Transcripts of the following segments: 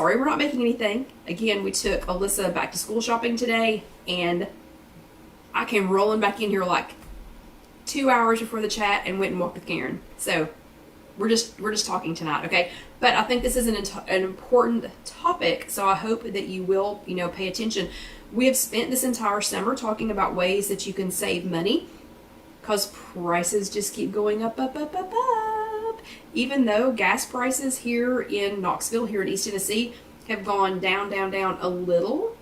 sorry we're not making anything. Again, we took Alyssa back to school shopping today, and I came rolling back in here like 2 hours before the chat and went and walked with Karen. So we're just talking tonight, okay? But I think this is an important topic, so I hope that you will, pay attention. We have spent this entire summer talking about ways that you can save money because prices just keep going up. Even though gas prices here in Knoxville, here in East Tennessee, have gone down a little,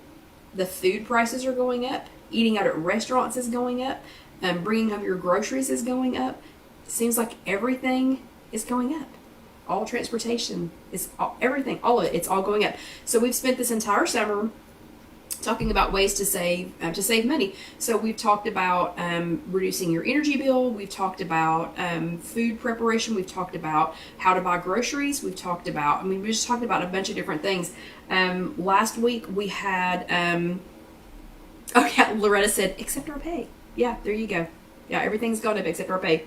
the food prices are going up. Eating out at restaurants is going up. Bringing home your groceries is going up. It seems like everything is going up. All transportation is everything, all of it, it's all going up. So we've spent this entire summer talking about ways to save money. So we've talked about reducing your energy bill. We've talked about food preparation. We've talked about how to buy groceries. We've talked about, we just talked about a bunch of different things. Last week we had, Loretta said, except our pay. Yeah, there you go. Yeah, everything's gone up except our pay.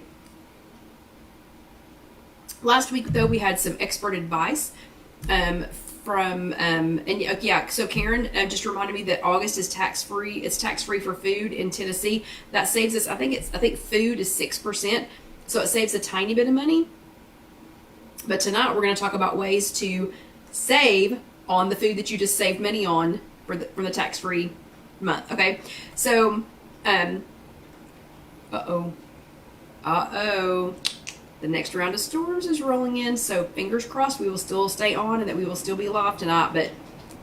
Last week, though, we had some expert advice so Karen just reminded me that August is tax-free. It's tax-free for food in Tennessee. That saves us, I think food is 6%, so it saves a tiny bit of money. But tonight we're going to talk about ways to save on the food that you just saved money on for the tax-free month, okay? So, the next round of storms is rolling in, so fingers crossed we will still stay on and that we will still be alive tonight. But,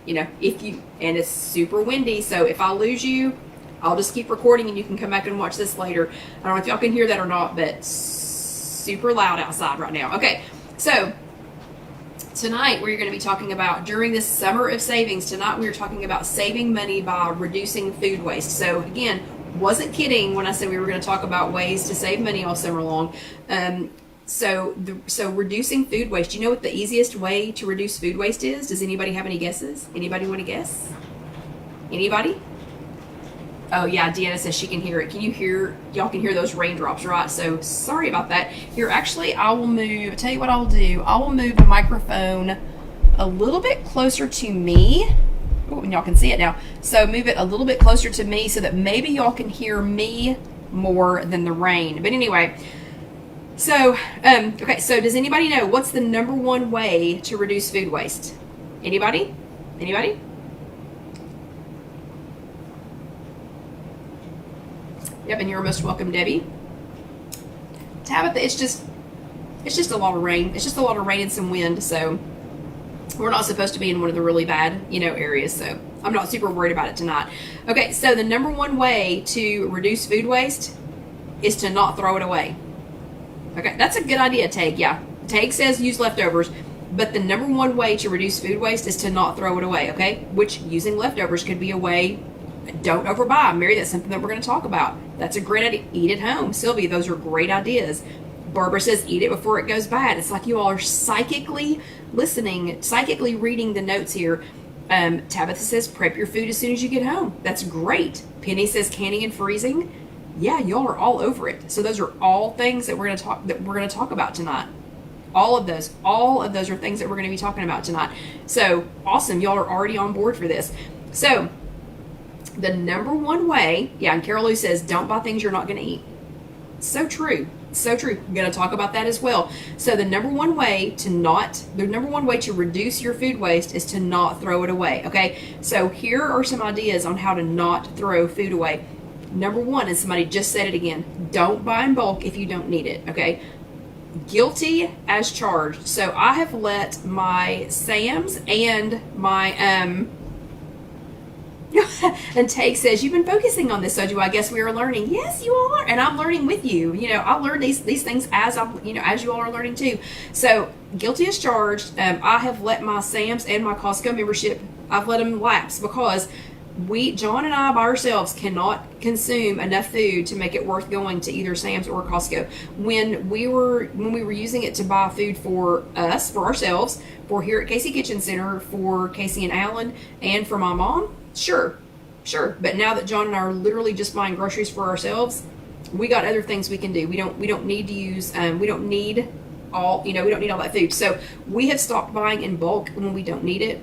and it's super windy, so if I lose you, I'll just keep recording and you can come back and watch this later. I don't know if y'all can hear that or not, but super loud outside right now. Okay, so tonight we're going to be talking about, during this summer of savings, tonight we're talking about saving money by reducing food waste. So again, wasn't kidding when I said we were going to talk about ways to save money all summer long. So reducing food waste. Do you know what the easiest way to reduce food waste is? Does anybody have any guesses? Anybody want to guess? Anybody? Oh yeah, Deanna says she can hear it. Y'all can hear those raindrops, right? So sorry about that. Here, actually, I will move, tell you what I'll do. I will move the microphone a little bit closer to me. Oh, and y'all can see it now. So move it a little bit closer to me so that maybe y'all can hear me more than the rain. But anyway, so, okay, so does anybody know what's the #1 way to reduce food waste? Anybody? Anybody? Yep, and you're most welcome, Debbie. Tabitha, it's just a lot of rain. It's just a lot of rain and some wind, so we're not supposed to be in one of the really bad, areas, so I'm not super worried about it tonight. Okay, so the #1 way to reduce food waste is to not throw it away. Okay, that's a good idea, Tag. Yeah, Tag says use leftovers, but the #1 way to reduce food waste is to not throw it away, okay? Which using leftovers could be a way. Don't overbuy. Mary, that's something that we're going to talk about. That's a great idea. Eat at home. Sylvia, those are great ideas. Barbara says eat it before it goes bad. It's like you all are psychically listening, psychically reading the notes here. Tabitha says prep your food as soon as you get home. That's great. Penny says canning and freezing. Yeah, y'all are all over it. So those are all things that we're going to talk about tonight. All of those are things that we're going to be talking about tonight. So awesome, y'all are already on board for this. So the #1 way, yeah, and Carol Lou says don't buy things you're not going to eat. So true. So true. I'm going to talk about that as well. So the #1 way to reduce your food waste is to not throw it away. Okay. So here are some ideas on how to not throw food away. #1, and somebody just said it again, don't buy in bulk if you don't need it. Okay. Guilty as charged. So I have let my Sam's and my, and Take says, you've been focusing on this, so do I guess we are learning. Yes, you all are. And I'm learning with you. I learn these things as as you all are learning too. So guilty as charged. I have let my Sam's and my Costco membership, I've let them lapse because John and I by ourselves cannot consume enough food to make it worth going to either Sam's or Costco. When we were using it to buy food for us, for ourselves, for here at Casey Kitchen Center, for Casey and Alan, and for my mom, sure. But now that John and I are literally just buying groceries for ourselves, we got other things we can do. We don't need to use. We don't need all. We don't need all that food. So we have stopped buying in bulk when we don't need it.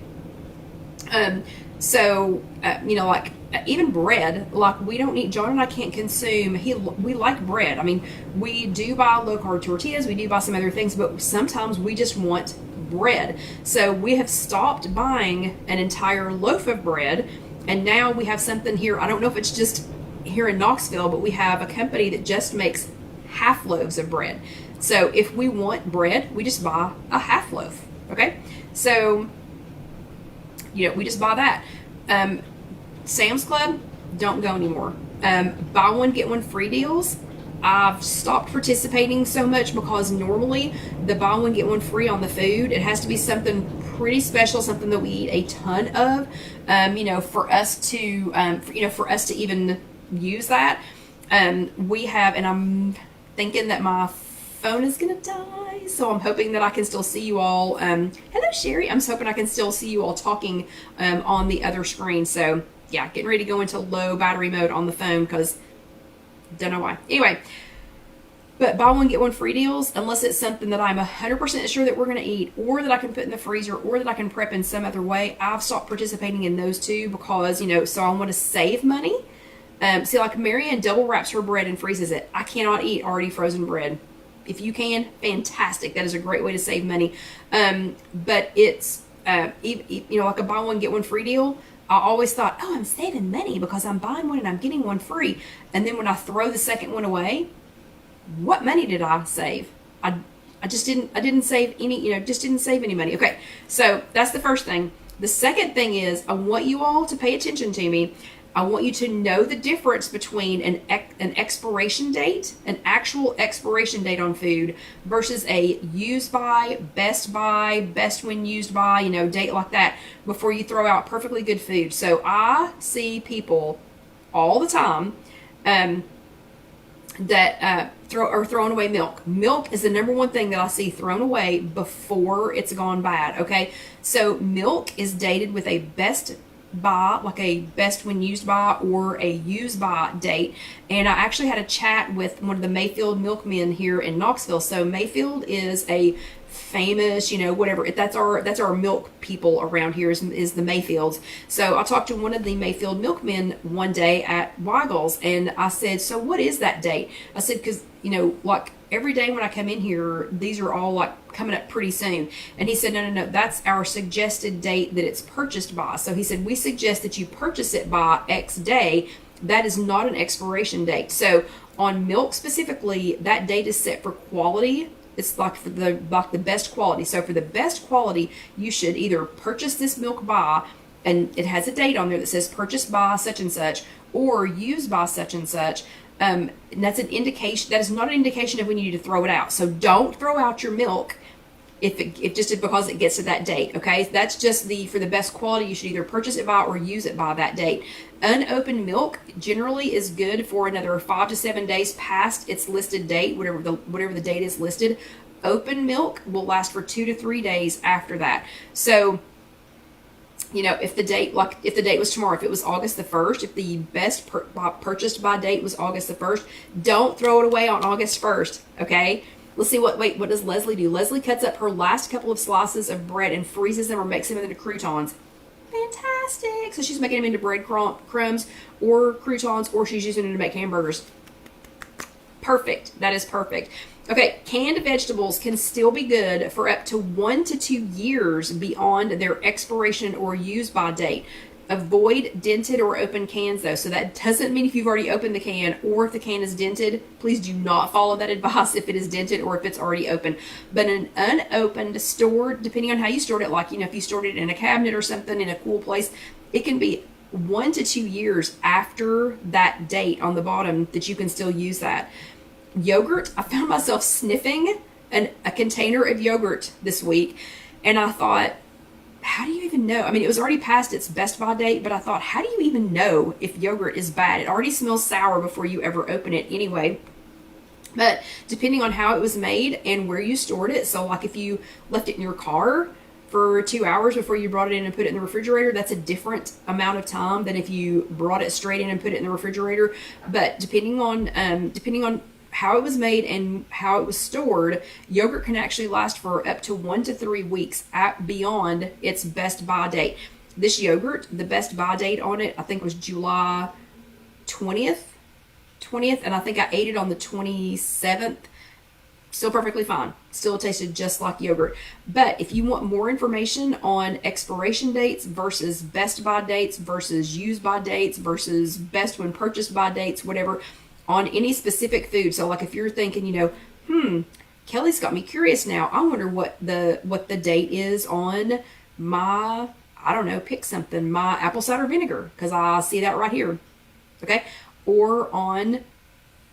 You know, like even bread, like we don't eat, John and I can't consume, we like bread. I mean, we do buy low carb tortillas, we do buy some other things, but sometimes we just want bread. So we have stopped buying an entire loaf of bread, and now we have something here. I don't know if it's just here in Knoxville, but we have a company that just makes half loaves of bread. So if we want bread, we just buy a half loaf. Okay, so you know, we just buy that. Sam's Club, don't go anymore. Buy one, get one free deals. I've stopped participating so much because normally the buy one, get one free on the food, it has to be something pretty special, something that we eat a ton of, you know, for us to even use that. We have, and I'm thinking that my phone is gonna die, so I'm hoping that I can still see you all. Hello Sherry, I'm just hoping I can still see you all talking on the other screen. So yeah, getting ready to go into low battery mode on the phone because don't know why. Anyway, but buy one get one free deals, unless it's something that I'm 100% sure that we're gonna eat, or that I can put in the freezer, or that I can prep in some other way. I've stopped participating in those two because, you know, so I want to save money. See, like Marianne double wraps her bread and freezes it. I cannot eat already frozen bread. If you can, fantastic. That is a great way to save money. But it's, you know, like a buy one, get one free deal. I always thought, oh, I'm saving money because I'm buying one and I'm getting one free. And then when I throw the second one away, what money did I save? I didn't save any, you know, just didn't save any money. Okay, so that's the first thing. The second thing is, I want you all to pay attention to me. I want you to know the difference between an expiration date, an actual expiration date on food, versus a use by, best when used by, you know, date like that, before you throw out perfectly good food. So I see people all the time that are throwing away milk. Milk is the number one thing that I see thrown away before it's gone bad, okay? So milk is dated with a best by, like a best when used by or a use by date. And I actually had a chat with one of the Mayfield milkmen here in Knoxville. So Mayfield is a famous, you know, whatever, that's our milk people around here is the Mayfields. So I talked to one of the Mayfield milkmen one day at Weigel's, and I said, so what is that date? I said, because, you know, like every day when I come in here, these are all like coming up pretty soon. And he said, no, that's our suggested date that it's purchased by. So he said, we suggest that you purchase it by X day. That is not an expiration date. So on milk specifically, that date is set for quality. It's like for the best quality. So for the best quality, you should either purchase this milk by, and it has a date on there that says purchased by such and such, or used by such and such. And that's an indication. That is not an indication of when you need to throw it out. So don't throw out your milk if because it gets to that date. Okay, that's just for the best quality. You should either purchase it by or use it by that date. Unopened milk generally is good for another 5 to 7 days past its listed date, whatever the date is listed. Open milk will last for 2 to 3 days after that. So, you know, if the date was tomorrow, if it was August the 1st, if the best purchased by date was August the 1st, don't throw it away on August 1st, okay? Let's see what does Leslie do? Leslie cuts up her last couple of slices of bread and freezes them or makes them into croutons. Fantastic. So she's making them into bread crumbs or croutons, or she's using them to make hamburgers. Perfect. That is perfect. Okay, canned vegetables can still be good for up to 1 to 2 years beyond their expiration or use by date. Avoid dented or open cans though. So that doesn't mean if you've already opened the can or if the can is dented, please do not follow that advice if it is dented or if it's already open. But an unopened, stored, depending on how you stored it, like, you know, if you stored it in a cabinet or something in a cool place, it can be 1 to 2 years after that date on the bottom that you can still use that. Yogurt, I found myself sniffing a container of yogurt this week, and I thought, how do you even know? I mean, it was already past its best by date, but I thought, how do you even know if yogurt is bad? It already smells sour before you ever open it anyway. But depending on how it was made and where you stored it, so like if you left it in your car for 2 hours before you brought it in and put it in the refrigerator, that's a different amount of time than if you brought it straight in and put it in the refrigerator. But depending on how it was made and how it was stored, yogurt can actually last for up to 1 to 3 weeks beyond its best by date. This yogurt, the best buy date on it, I think was July 20th, and I think I ate it on the 27th. Still perfectly fine. Still tasted just like yogurt. But if you want more information on expiration dates versus best by dates versus used by dates versus best when purchased by dates, whatever, on any specific food. So like if you're thinking, Kelly's got me curious now. I wonder what the date is on my, I don't know, pick something, my apple cider vinegar, because I see that right here. Okay? Or on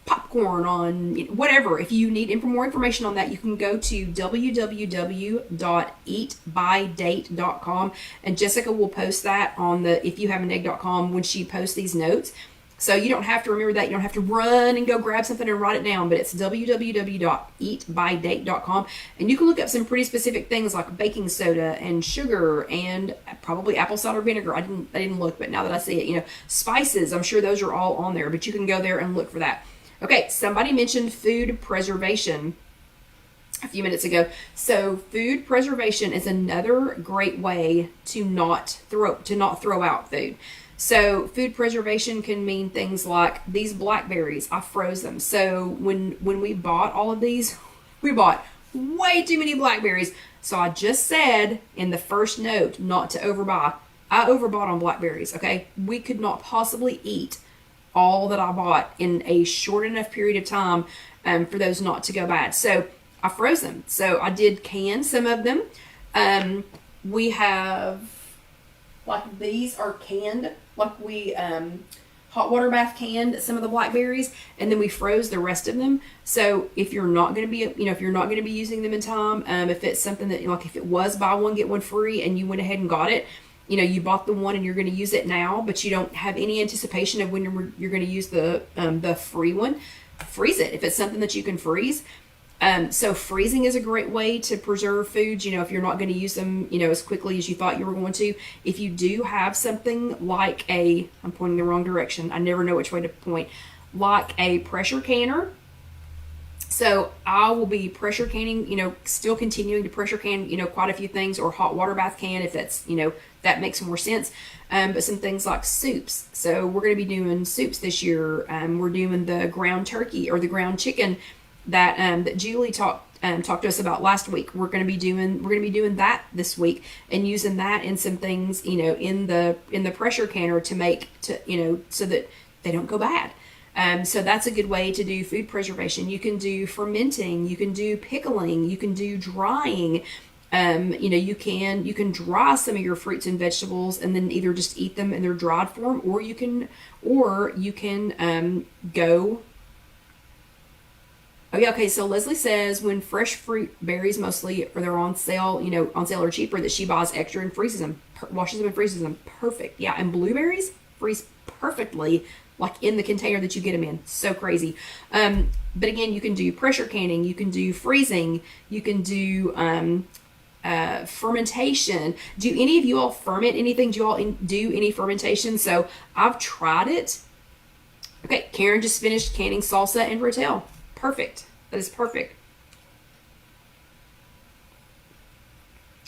popcorn, on whatever. If you need more information on that, you can go to www.eatbydate.com, and Jessica will post that on the IfYouHaveAnEgg.com when she posts these notes. So you don't have to remember that. You don't have to run and go grab something and write it down, but it's www.eatbydate.com, and you can look up some pretty specific things like baking soda and sugar and probably apple cider vinegar. I didn't look, but now that I see it, spices, I'm sure those are all on there, but you can go there and look for that. Okay, somebody mentioned food preservation a few minutes ago. So food preservation is another great way to not throw out food. So food preservation can mean things like these blackberries. I froze them. So when we bought all of these, we bought way too many blackberries. So I just said in the first note not to overbuy. I overbought on blackberries, okay? We could not possibly eat all that I bought in a short enough period of time for those not to go bad. So I froze them. So I did can some of them. We have, like these are canned, like we hot water bath canned some of the blackberries, and then we froze the rest of them. So if you're not going to be, if you're not going to be using them in time, if it's something that, like if it was buy one, get one free and you went ahead and got it, you bought the one and you're going to use it now, but you don't have any anticipation of when you're going to use the free one, freeze it if it's something that you can freeze. So freezing is a great way to preserve foods, if you're not going to use them, as quickly as you thought you were going to. If you do have something like I'm pointing the wrong direction. I never know which way to point. Like a pressure canner. So I will be pressure canning, still continuing to pressure can, quite a few things, or hot water bath can if that's, that makes more sense. But some things like soups. So we're going to be doing soups this year. We're doing the ground turkey or the ground chicken that Julie talked to us about last week. We're going to be doing that this week and using that in some things, in the pressure canner to make so that they don't go bad. So that's a good way to do food preservation. You can do fermenting, you can do pickling, you can do drying. You can dry some of your fruits and vegetables and then either just eat them in their dried form, or you can go. Oh yeah, okay. So Leslie says when fresh fruit, berries mostly, or they're on sale, or cheaper, that she buys extra and freezes them, washes them and freezes them. Perfect. Yeah, and blueberries freeze perfectly, like in the container that you get them in. So crazy. But again, you can do pressure canning, you can do freezing, you can do fermentation. Do any of you all ferment anything? Do you all do any fermentation? So I've tried it. Okay, Karen just finished canning salsa and rotel. Perfect. That is perfect.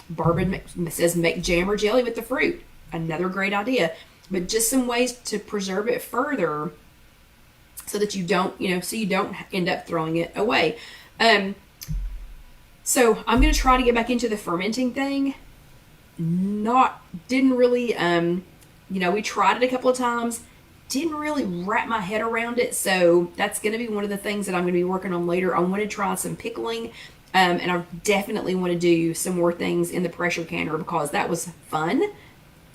Bourbon says make jam or jelly with the fruit. Another great idea. But just some ways to preserve it further so that you don't, so you don't end up throwing it away. So I'm going to try to get back into the fermenting thing. Didn't really, we tried it a couple of times. Didn't really wrap my head around it. So that's going to be one of the things that I'm going to be working on later. I want to try some pickling. And I definitely want to do some more things in the pressure canner because that was fun.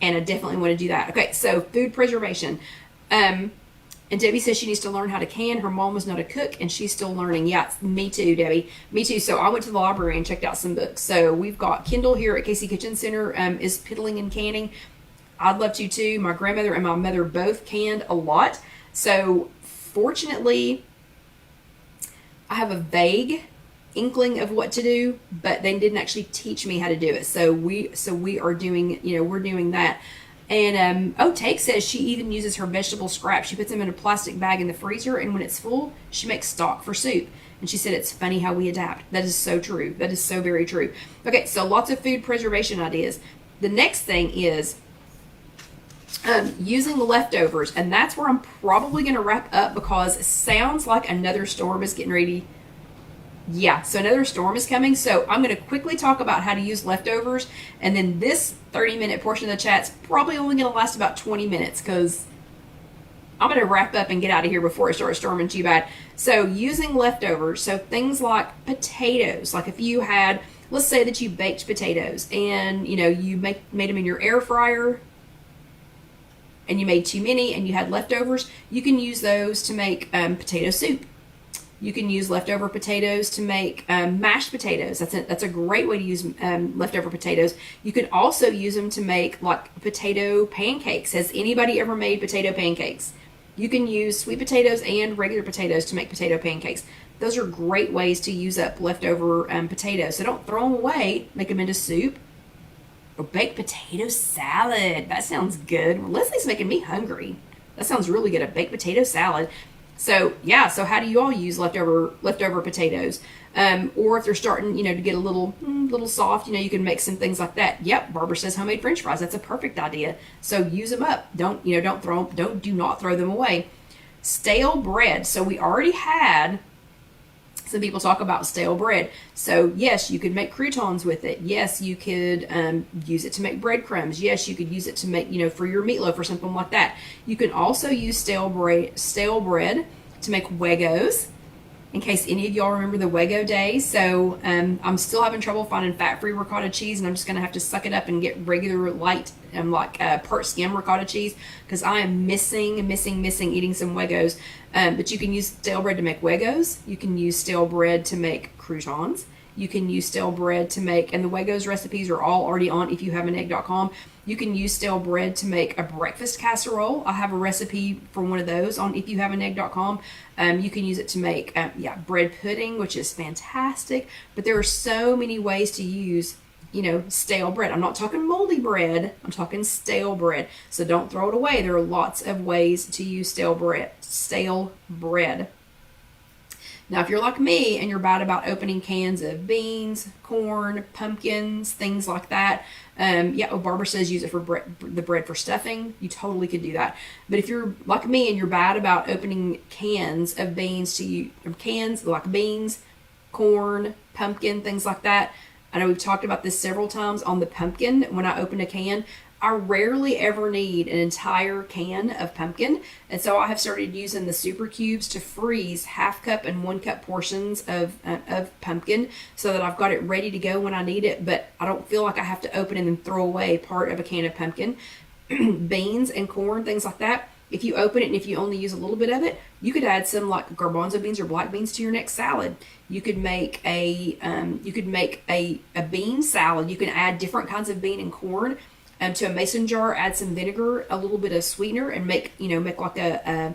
And I definitely want to do that. Okay, so food preservation. And Debbie says she needs to learn how to can. Her mom was not a cook, and she's still learning. Yeah, me too, Debbie. Me too. So I went to the library and checked out some books. So we've got Kindle here at Casey Kitchen Center is piddling and canning. I'd love to too. My grandmother and my mother both canned a lot. So fortunately, I have a vague inkling of what to do, but they didn't actually teach me how to do it. So we are doing, we're doing that. And Take says she even uses her vegetable scraps. She puts them in a plastic bag in the freezer, and when it's full, she makes stock for soup. And she said it's funny how we adapt. That is so true. That is so very true. Okay, so lots of food preservation ideas. The next thing is Using leftovers, and that's where I'm probably going to wrap up because it sounds like another storm is getting ready. Yeah, so another storm is coming. So I'm going to quickly talk about how to use leftovers, and then this 30-minute portion of the chat's probably only going to last about 20 minutes because I'm going to wrap up and get out of here before it starts storming too bad. So using leftovers, so things like potatoes, like if you had, let's say that you baked potatoes and you made them in your air fryer and you made too many and you had leftovers, you can use those to make potato soup. You can use leftover potatoes to make mashed potatoes. That's a great way to use leftover potatoes. You can also use them to make like potato pancakes. Has anybody ever made potato pancakes? You can use sweet potatoes and regular potatoes to make potato pancakes. Those are great ways to use up leftover potatoes. So don't throw them away. Make them into soup. Or baked potato salad. That sounds good. Leslie's making me hungry. That sounds really good. A baked potato salad. So yeah, so how do you all use leftover potatoes? Or if they're starting, to get a little soft, you can make some things like that. Yep, Barbara says homemade French fries. That's a perfect idea. So use them up. Do not throw them away. Stale bread. So we already had some people talk about stale bread. So yes, you could make croutons with it. Yes, you could use it to make breadcrumbs. Yes, you could use it to make, for your meatloaf or something like that. You can also use stale bread to make Waggos, in case any of y'all remember the Waggo days. So I'm still having trouble finding fat-free ricotta cheese, and I'm just going to have to suck it up and get regular light part skim ricotta cheese because I am missing eating some Waggos. But you can use stale bread to make Waggos. You can use stale bread to make croutons. You can use stale bread to make, and the Waggos recipes are all already on IfYouHaveAnEgg.com. You can use stale bread to make a breakfast casserole. I have a recipe for one of those on IfYouHaveAnEgg.com. You can use it to make, bread pudding, which is fantastic. But there are so many ways to use, stale bread. I'm not talking moldy bread. I'm talking stale bread. So don't throw it away. There are lots of ways to use stale bread. Now, if you're like me and you're bad about opening cans of beans, corn, pumpkins, things like that, Barbara says use it for the bread for stuffing. You totally could do that. But if you're like me and you're bad about opening cans of beans cans like beans, corn, pumpkin, things like that, I know we've talked about this several times on the pumpkin. When I open a can, I rarely ever need an entire can of pumpkin, and so I have started using the super cubes to freeze 1/2 cup and 1 cup portions of pumpkin so that I've got it ready to go when I need it, but I don't feel like I have to open and then throw away part of a can of pumpkin. Beans and corn, things like that. If you open it and if you only use a little bit of it, you could add some like garbanzo beans or black beans to your next salad. You could make a bean salad. You can add different kinds of bean and corn to a mason jar, add some vinegar, a little bit of sweetener, and make like a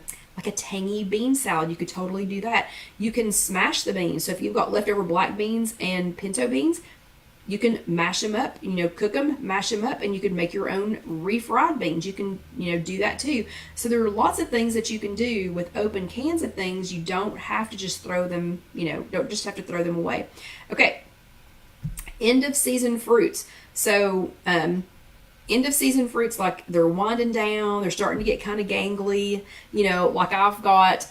tangy bean salad. You could totally do that. You can smash the beans. So if you've got leftover black beans and pinto beans, you can mash them up, cook them, mash them up, and you can make your own refried beans. You can, do that too. So there are lots of things that you can do with open cans of things. You don't have to just throw them, don't just have to throw them away. Okay. End of season fruits. So, end of season fruits, like they're winding down, they're starting to get kind of gangly, like I've got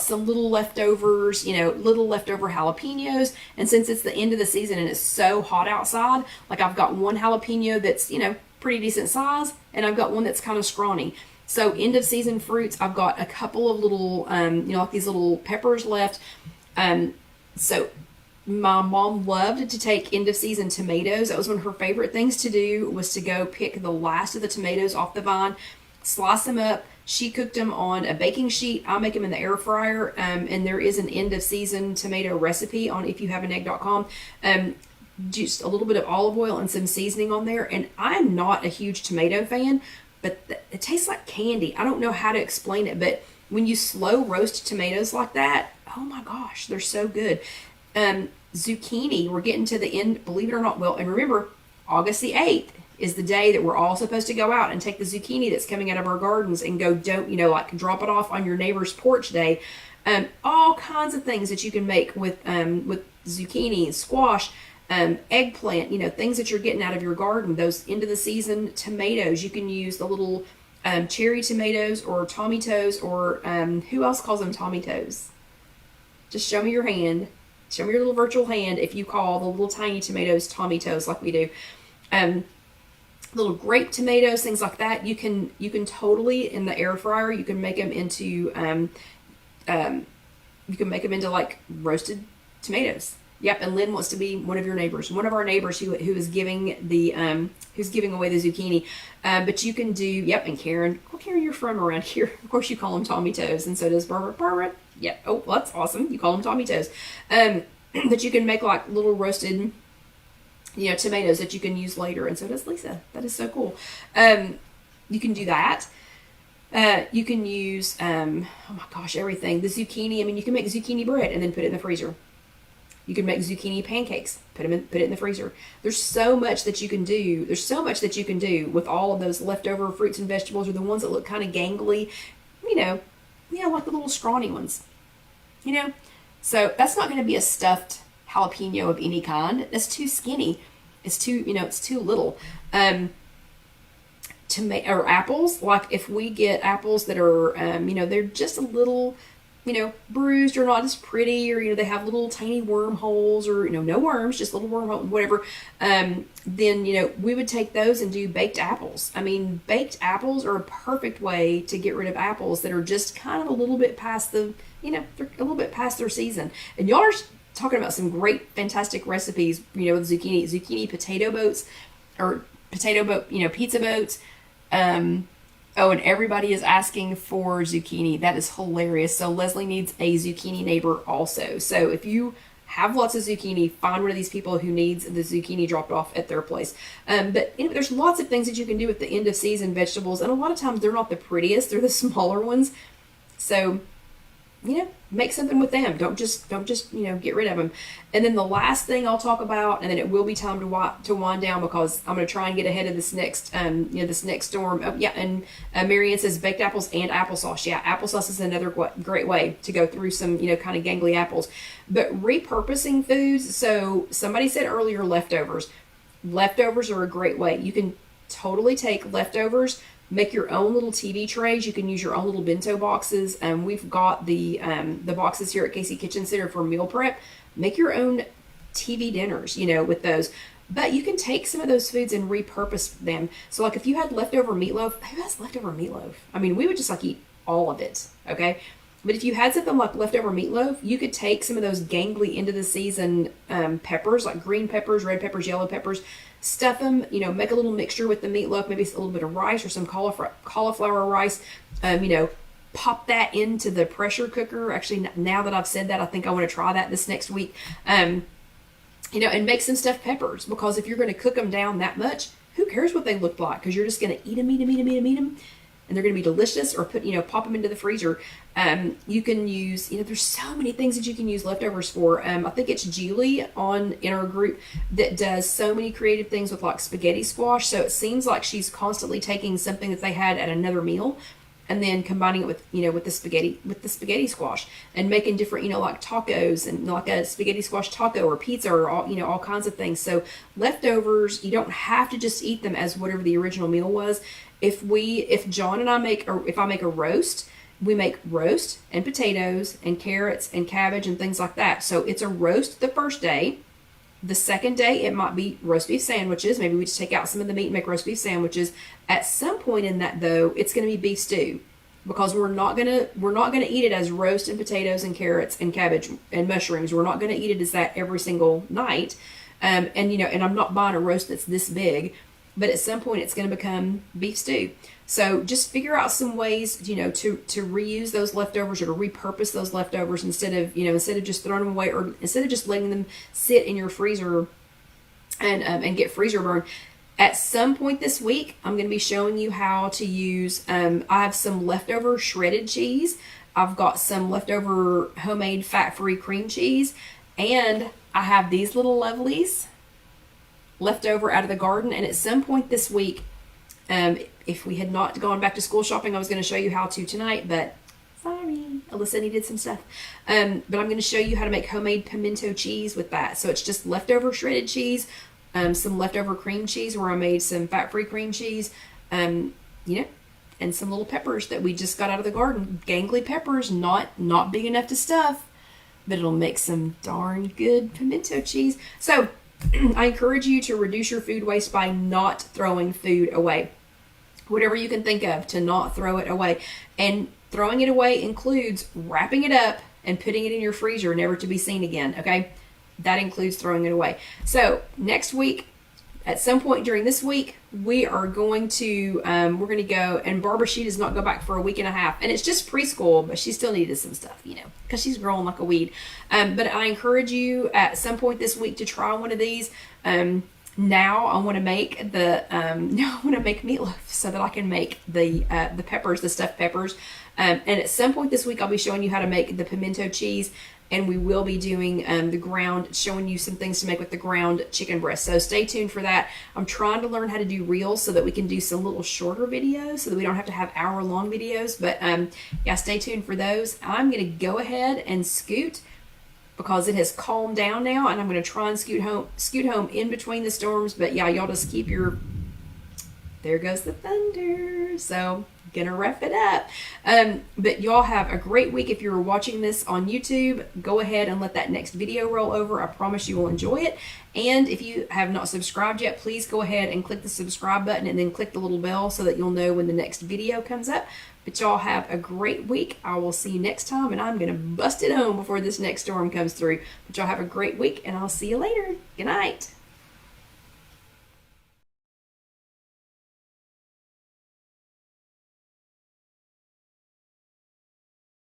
some little leftovers, little leftover jalapenos, and since it's the end of the season and it's so hot outside, like I've got one jalapeno that's, pretty decent size, and I've got one that's kind of scrawny. So end of season fruits, I've got a couple of little, like these little peppers left. So my mom loved to take end of season tomatoes. That was one of her favorite things to do, was to go pick the last of the tomatoes off the vine, slice them up. She cooked them on a baking sheet. I make them in the air fryer. And there is an end of season tomato recipe on IfYouHaveAnEgg.com. Just a little bit of olive oil and some seasoning on there. And I'm not a huge tomato fan, but it tastes like candy. I don't know how to explain it, but when you slow roast tomatoes like that, oh my gosh, they're so good. Zucchini, we're getting to the end, believe it or not. Well, and remember, August the 8th is the day that we're all supposed to go out and take the zucchini that's coming out of our gardens and go, drop it off on your neighbor's porch day. All kinds of things that you can make with zucchini, squash, eggplant, things that you're getting out of your garden. Those end of the season tomatoes, you can use the little cherry tomatoes or tomatoes, or who else calls them tomatoes? Just show me your hand. Show me your little virtual hand if you call the little tiny tomatoes tomatoes like we do. Little grape tomatoes, things like that. You can totally, in the air fryer, you can make them into like roasted tomatoes. Yep, and Lynn wants to be one of your neighbors, one of our neighbors who is giving the who's giving away the zucchini. But you can do, yep, and Karen, well, Karen, you're from around here. Of course, you call them tomatoes, and so does Barbara. Barbara, yeah. Oh, well, that's awesome. You call them tomatoes. But you can make like little roasted, tomatoes that you can use later, and so does Lisa. That is so cool. You can do that. You can use, oh my gosh, everything. The zucchini. I mean, you can make zucchini bread and then put it in the freezer. You can make zucchini pancakes. Put it in the freezer. There's so much that you can do. There's so much that you can do with all of those leftover fruits and vegetables, or the ones that look kind of gangly. Like the little scrawny ones. So that's not going to be a stuffed jalapeno of any kind. That's too skinny. It's too little. Or apples, like if we get apples that are, they're just a little, bruised or not as pretty, or, they have little tiny wormholes, or, no worms, just little wormholes, whatever. Then, we would take those and do baked apples. I mean, baked apples are a perfect way to get rid of apples that are just kind of a little bit past they're a little bit past their season. And y'all are talking about some great, fantastic recipes, with zucchini potato boats, or potato boat, pizza boats. And everybody is asking for zucchini. That is hilarious. So Leslie needs a zucchini neighbor also. So if you have lots of zucchini, find one of these people who needs the zucchini dropped off at their place. But there's lots of things that you can do with the end of season vegetables, and a lot of times they're not the prettiest. They're the smaller ones. So make something with them. Don't just get rid of them. And then the last thing I'll talk about, and then it will be time to wind down, because I'm going to try and get ahead of this next storm. Oh, yeah, and Marianne says baked apples and applesauce. Yeah, applesauce is another great way to go through some kind of gangly apples. But repurposing foods. So somebody said earlier leftovers. Leftovers are a great way. You can totally take leftovers. Make your own little TV trays. You can use your own little bento boxes. We've got the boxes here at Casey Kitchen Center for meal prep. Make your own TV dinners, with those. But you can take some of those foods and repurpose them. So like if you had leftover meatloaf, who has leftover meatloaf? I mean, we would just like eat all of it, okay? But if you had something like leftover meatloaf, you could take some of those gangly end of the season peppers, like green peppers, red peppers, yellow peppers, stuff them, make a little mixture with the meatloaf, maybe a little bit of rice or some cauliflower rice, pop that into the pressure cooker. Actually, now that I've said that, I think I want to try that this next week, and make some stuffed peppers, because if you're going to cook them down that much, who cares what they look like? Because you're just going to eat them, and they're going to be delicious. Or pop them into the freezer. You can use, there's so many things that you can use leftovers for. I think it's Julie in our group that does so many creative things with like spaghetti squash. So it seems like she's constantly taking something that they had at another meal and then combining it with, with the spaghetti squash, and making different, like tacos, and like a spaghetti squash taco or pizza, or all kinds of things. So leftovers, you don't have to just eat them as whatever the original meal was. If John and I if I make a roast, we make roast and potatoes and carrots and cabbage and things like that. So it's a roast the first day. The second day, it might be roast beef sandwiches. Maybe we just take out some of the meat and make roast beef sandwiches. At some point in that, though, it's going to be beef stew, because we're not gonna eat it as roast and potatoes and carrots and cabbage and mushrooms. We're not going to eat it as that every single night. And I'm not buying a roast that's this big. But at some point, it's going to become beef stew. So just figure out some ways, to reuse those leftovers, or to repurpose those leftovers, instead of just throwing them away, or instead of just letting them sit in your freezer and get freezer burn. At some point this week, I'm going to be showing you how to use. I have some leftover shredded cheese. I've got some leftover homemade fat-free cream cheese, and I have these little lovelies left over out of the garden. And at some point this week, if we had not gone back to school shopping, I was going to show you how to tonight, but sorry, Alyssa needed some stuff. But I'm going to show you how to make homemade pimento cheese with that. So it's just leftover shredded cheese, some leftover cream cheese, where I made some fat-free cream cheese, and some little peppers that we just got out of the garden. Gangly peppers, not big enough to stuff, but it'll make some darn good pimento cheese. So I encourage you to reduce your food waste by not throwing food away. Whatever you can think of to not throw it away. And throwing it away includes wrapping it up and putting it in your freezer, never to be seen again, okay? That includes throwing it away. So next week, at some point during this week, we are going to, we're going to go, and Barbara, she does not go back for a week and a half. And it's just preschool, but she still needed some stuff, you know, because she's growing like a weed. But I encourage you at some point this week to try one of these. Now I want to make the, now I want to make meatloaf so that I can make the peppers, the stuffed peppers. And at some point this week, I'll be showing you how to make the pimento cheese. And we will be doing the ground, showing you some things to make with the ground chicken breast. So stay tuned for that. I'm trying to learn how to do reels so that we can do some little shorter videos so that we don't have to have hour-long videos. But yeah, stay tuned for those. I'm going to go ahead and scoot because it has calmed down now, and I'm going to try and scoot home in between the storms. But yeah, y'all just keep your, there goes the thunder. So gonna wrap it up. But y'all have a great week. If you're watching this on YouTube, go ahead and let that next video roll over. I promise you will enjoy it. And if you have not subscribed yet, please go ahead and click the subscribe button and then click the little bell so that you'll know when the next video comes up. But y'all have a great week. I will see you next time, and I'm gonna bust it home before this next storm comes through. But y'all have a great week, and I'll see you later. Good night.